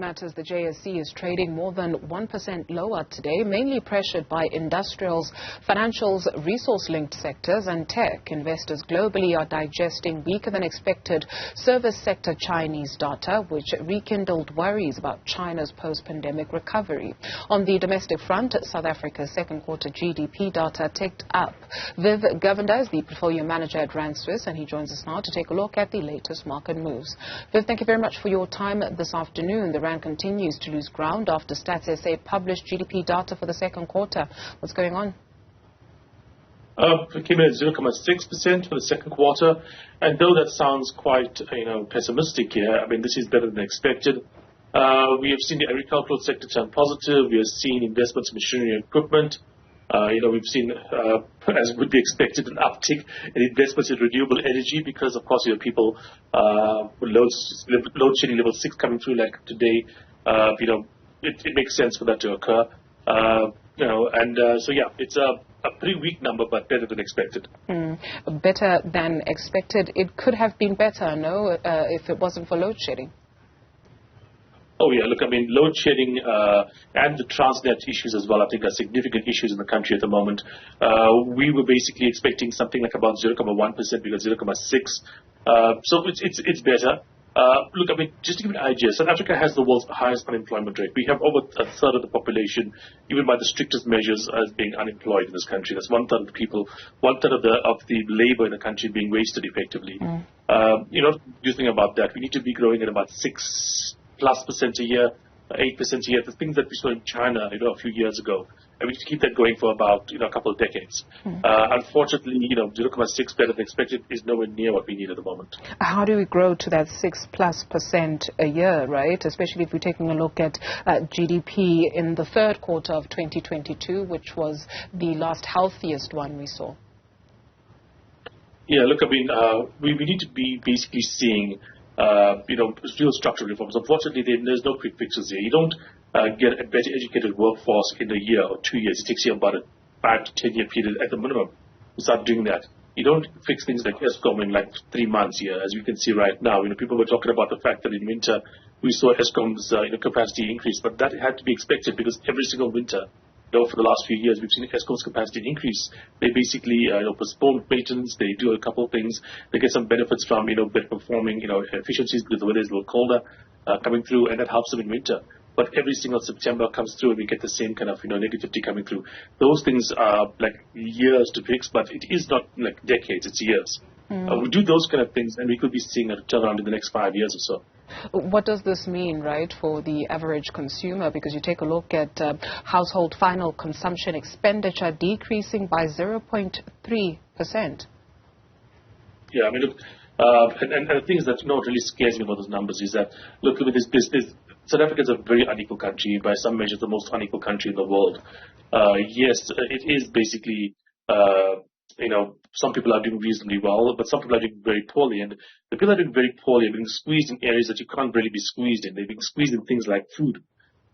matters, the JSE is trading more than 1% lower today, mainly pressured by industrials, financials, resource-linked sectors and tech. Investors globally are digesting weaker than expected service sector Chinese data, which rekindled worries about China's post-pandemic recovery. On the domestic front, South Africa's second quarter GDP data ticked up. Viv Govender is the portfolio manager at Rand Swiss, and he joins us now to take a look at the latest market moves. Viv, thank you very much for your time this afternoon. The Rand continues to lose ground after Stats SA published GDP data for the second quarter. What's going on? It came in at 0.6% for the second quarter, and though that sounds quite, pessimistic here, I mean, this is better than expected. We have seen the agricultural sector turn positive. We have seen investments in machinery and equipment. We've seen, as would be expected, an uptick in investments in renewable energy because, of course, people with load shedding level 6 coming through like today. It makes sense for that to occur. It's a pretty weak number, but better than expected. Better than expected. It could have been better, no, if it wasn't for load shedding. Oh, yeah. Look, I mean, load shedding and the Transnet issues as well, I think, are significant issues in the country at the moment. We were basically expecting something like about 0.1%, because 0.6%. So it's better. Look, I mean, just to give you an idea, South Africa has the world's highest unemployment rate. We have over a third of the population, even by the strictest measures, as being unemployed in this country. That's one third of the people, one third of the labor in the country being wasted effectively. You think about that. We need to be growing at about 6+% a year, 8% a year, the things that we saw in China, a few years ago. And we need to keep that going for about, a couple of decades. Unfortunately, 0.6% better than expected is nowhere near what we need at the moment. How do we grow to that 6+% a year, right? Especially if we're taking a look at GDP in the third quarter of 2022, which was the last healthiest one we saw. Yeah, look, I mean, we need to be basically seeing real structural reforms. Unfortunately, there's no quick fixes here. You don't get a better educated workforce in a year or 2 years. It takes you about a 5 to 10 year period at the minimum to start doing that. You don't fix things like Eskom in like 3 months here, as we can see right now. People were talking about the fact that in winter we saw Eskom's capacity increase, but that had to be expected because every single winter, for the last few years, we've seen Eskom's capacity increase. They basically postpone maintenance. They do a couple of things. They get some benefits from better performing efficiencies because the weather is a little colder coming through, and that helps them in winter. But every single September comes through and we get the same kind of negativity coming through. Those things are like years to fix, but it is not like decades, it's years. We do those kind of things and we could be seeing a turnaround in the next 5 years or so. What does this mean, right, for the average consumer? Because you take a look at household final consumption expenditure decreasing by 0.3%. Yeah, I mean, look, and the thing that really scares me about those numbers is that, look, with this business, South Africa is a very unequal country, by some measures the most unequal country in the world. Yes, it is basically, some people are doing reasonably well, but some people are doing very poorly. And the people that are doing very poorly are being squeezed in areas that you can't really be squeezed in. They're being squeezed in things like food.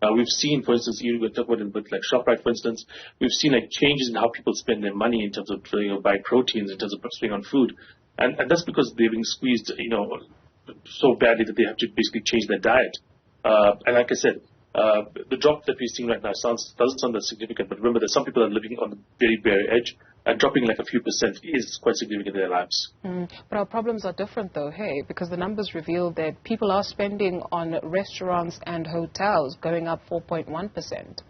We've seen, for instance, you were talking about like ShopRite, for instance, we've seen like changes in how people spend their money in terms of buying proteins, in terms of spending on food. And that's because they're being squeezed, so badly that they have to basically change their diet. And like I said, the drop that we're seeing right now doesn't sound that significant, but remember that some people are living on the very bare edge, and dropping like a few percent is quite significant in their lives. But our problems are different though, hey, because the numbers reveal that people are spending on restaurants and hotels going up 4.1%.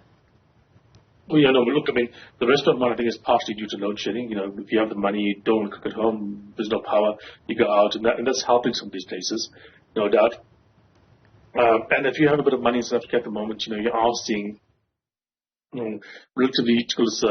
Oh, yeah, no, but look, I mean, the restaurant market is partially due to load shedding. If you have the money, you don't cook at home, there's no power, you go out, and that's helping some of these places, no doubt. And if you have a bit of money in South Africa at the moment, you are seeing relatively close,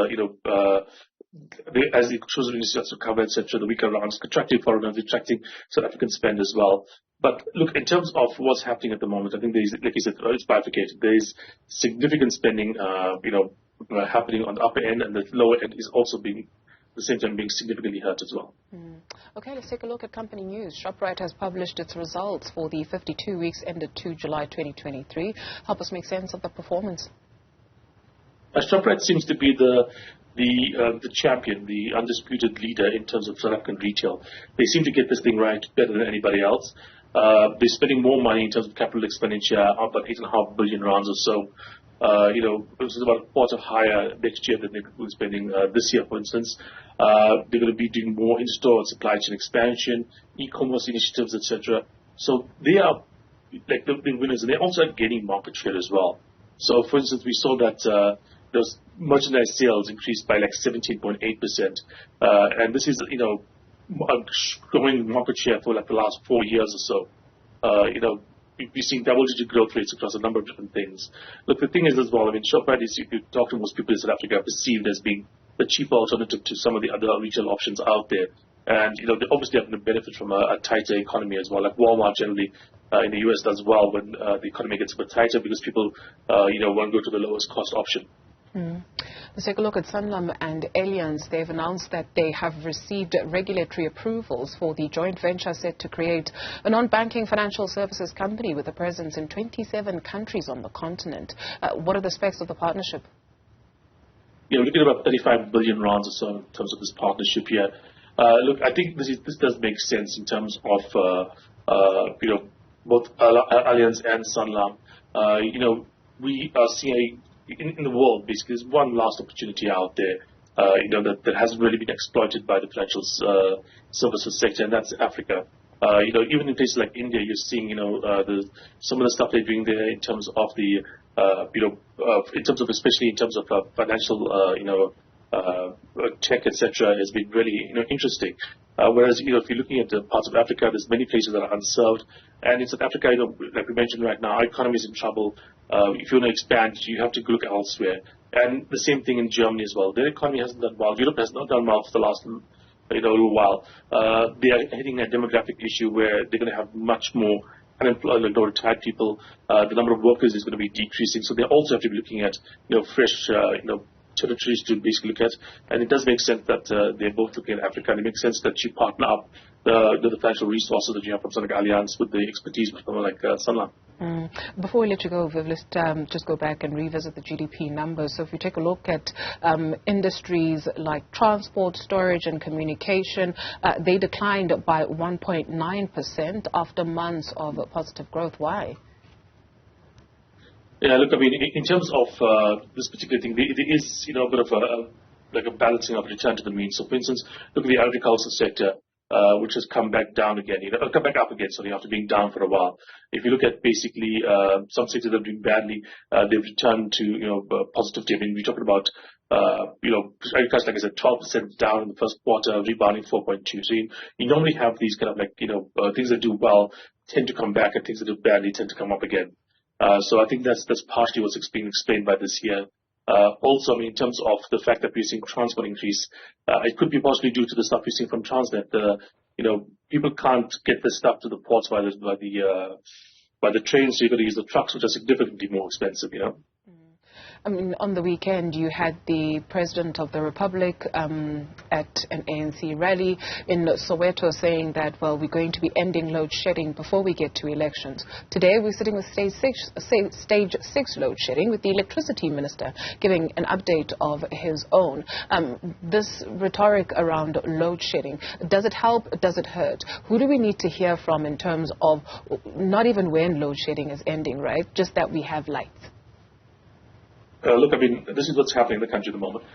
as the tourism industry starts to recover, etc., the weaker rounds, contracting foreigners, attracting South African spend as well. But look, in terms of what's happening at the moment, I think there's, like you said, it's bifurcated. There's significant spending, happening on the upper end, and the lower end is also being, at the same time, being significantly hurt as well. Okay, let's take a look at company news. ShopRite has published its results for the 52 weeks ended 2 July 2023. Help us make sense of the performance. ShopRite seems to be the champion, the undisputed leader in terms of South African retail. They seem to get this thing right better than anybody else. They're spending more money in terms of capital expenditure, about 8.5 billion rands or so. This is about a quarter higher next year than they were spending this year, for instance. They're going to be doing more in-store supply chain expansion, e-commerce initiatives, etc. So they are like the winners, and they're also gaining market share as well. So, for instance, we saw that those merchandise sales increased by like 17.8%, and this is growing market share for like the last 4 years or so. We've seen double-digit growth rates across a number of different things. Look, the thing is as well, I mean, Shoprite is, if you talk to most people in South Africa, perceived as being the cheaper alternative to some of the other retail options out there. And, they obviously have to benefit from a tighter economy as well. Like Walmart generally in the US does well when the economy gets a bit tighter because people, want to go to the lowest cost option. Let's take a look at Sanlam and Allianz. They've announced that they have received regulatory approvals for the joint venture set to create a non-banking financial services company with a presence in 27 countries on the continent. What are the specs of the partnership? Yeah, we're looking at about 35 billion rands or so in terms of this partnership here. Look, I think this does make sense in terms of both Allianz and Sanlam. We are seeing in the world, basically, there's one last opportunity out there, that hasn't really been exploited by the financial services sector, and that's Africa. Even in places like India, you're seeing, some of the stuff they're doing there in terms of especially in terms of financial, tech, etc., has been really, interesting. Whereas, if you're looking at the parts of Africa, there's many places that are unserved. And in South Africa, like we mentioned right now, our economy is in trouble. If you want to expand, you have to look elsewhere. And the same thing in Germany as well. Their economy hasn't done well. Europe has not done well for the last little while. They are hitting a demographic issue where they're going to have much more unemployed, retired people. The number of workers is going to be decreasing. So they also have to be looking at fresh territories to basically look at, and it does make sense that they're both looking at Africa, and it makes sense that you partner up the financial resources that you have from something like Allianz with the expertise of someone like Sanlam. Before we let you go, Viv, let's just go back and revisit the GDP numbers. So if you take a look at industries like transport, storage and communication, they declined by 1.9% after months of positive growth. Why? Yeah, look, I mean, in terms of this particular thing, there is, a bit of a balancing of return to the mean. So, for instance, look at the agricultural sector, which has come back down again, come back up again, sorry, after being down for a while. If you look at basically some sectors that are doing badly, they've returned to, positivity. I mean, we're talking about, agriculture, like I said, 12% down in the first quarter, rebounding 4.23. You normally have these kind of things that do well tend to come back, and things that do badly tend to come up again. So I think that's partially what's being explained by this year. Also, I mean, in terms of the fact that we're seeing transport increase, it could be possibly due to the stuff we're seeing from Transnet. People can't get the stuff to the ports by the trains, so you've got to use the trucks, which are significantly more expensive, I mean, on the weekend, you had the President of the Republic at an ANC rally in Soweto saying that, well, we're going to be ending load shedding before we get to elections. Today, we're sitting with stage 6 load shedding, with the electricity minister giving an update of his own. This rhetoric around load shedding, does it help? Does it hurt? Who do we need to hear from in terms of not even when load shedding is ending, right? Just that we have lights. Look, I mean, this is what's happening in the country at the moment.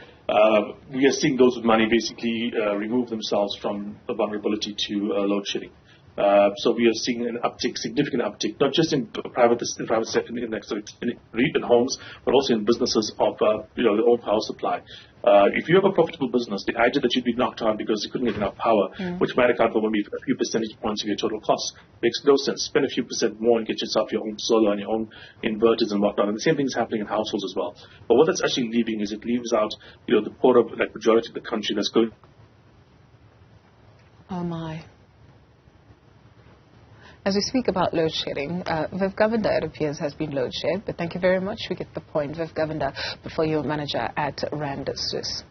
We are seeing those with money basically remove themselves from the vulnerability to load shedding. So we are seeing an uptick, significant uptick, not just in private sector, in homes, but also in businesses of their own power supply. If you have a profitable business, the idea that you'd be knocked out because you couldn't get enough power, which might account for maybe a few percentage points of your total costs, makes no sense. Spend a few percent more and get yourself your own solar and your own inverters and whatnot. And the same thing is happening in households as well. But what that's actually leaving is it leaves out the poorer majority of the country that's going. Oh my. As we speak about load shedding, Viv Govender, it appears, has been load shed. But thank you very much. We get the point. Viv Govender, portfolio manager at Rand Swiss.